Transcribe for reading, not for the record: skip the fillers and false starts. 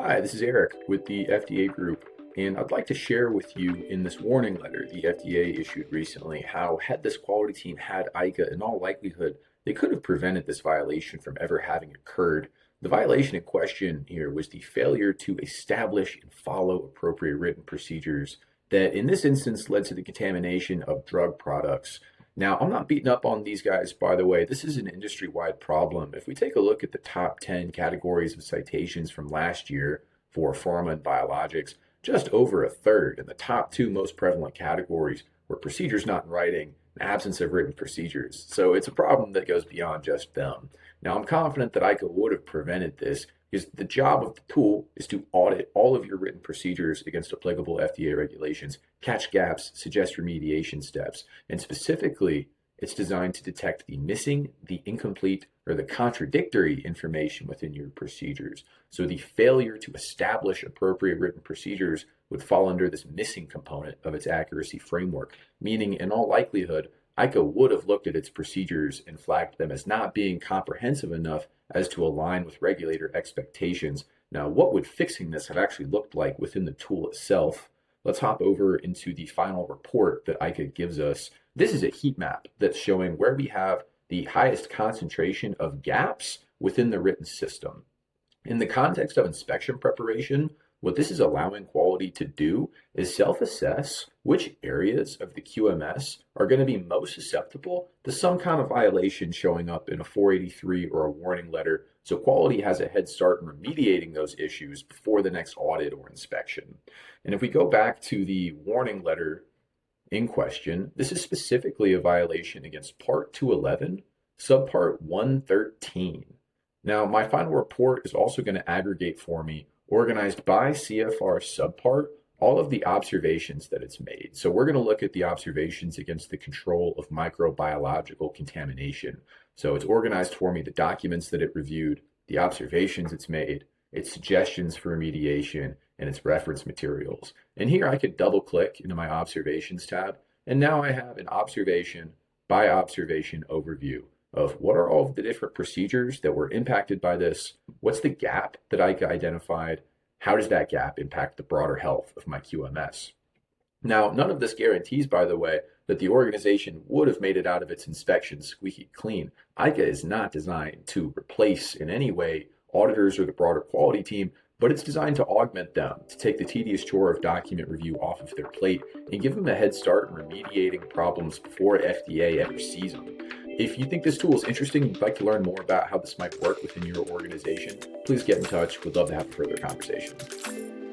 Hi, this is Eric with the FDA Group, and I'd like to share with you in this warning letter the FDA issued recently how, had this quality team had AICA, in all likelihood, they could have prevented this violation from ever having occurred. The violation in question here was the failure to establish and follow appropriate written procedures that, in this instance, led to the contamination of drug products. Now, I'm not beating up on these guys, by the way. This is an industry-wide problem. If we take a look at the top 10 categories of citations from last year for pharma and biologics, just over a third, and the top two most prevalent categories were procedures not in writing and absence of written procedures. So it's a problem that goes beyond just them. Now, I'm confident that ICA would have prevented this because the job of the tool is to audit all of your written procedures against applicable FDA regulations, catch gaps, suggest remediation steps, and specifically, it's designed to detect the missing, the incomplete, or the contradictory information within your procedures. So the failure to establish appropriate written procedures would fall under this missing component of its accuracy framework, meaning in all likelihood, ICA would have looked at its procedures and flagged them as not being comprehensive enough as to align with regulator expectations. Now, what would fixing this have actually looked like within the tool itself? Let's hop over into the final report that ICA gives us. This is a heat map that's showing where we have the highest concentration of gaps within the written system. In the context of inspection preparation, what this is allowing quality to do is self-assess which areas of the QMS are going to be most susceptible to some kind of violation showing up in a 483 or a warning letter, so quality has a head start in remediating those issues before the next audit or inspection. And if we go back to the warning letter in question, this is specifically a violation against Part 211, Subpart 113. Now, my final report is also going to aggregate for me, organized by CFR subpart, all of the observations that it's made. So we're going to look at the observations against the control of microbiological contamination. So it's organized for me the documents that it reviewed, the observations it's made, its suggestions for remediation, and its reference materials. And here I could double click into my observations tab, and now I have an observation by observation overview of what are all of the different procedures that were impacted by this, what's the gap that ICA identified, how does that gap impact the broader health of my QMS. Now, none of this guarantees, by the way, that the organization would have made it out of its inspection squeaky clean. ICA is not designed to replace in any way auditors or the broader quality team, but it's designed to augment them, to take the tedious chore of document review off of their plate and give them a head start in remediating problems before FDA ever sees them. If you think this tool is interesting and you'd like to learn more about how this might work within your organization, please get in touch. We'd love to have a further conversation.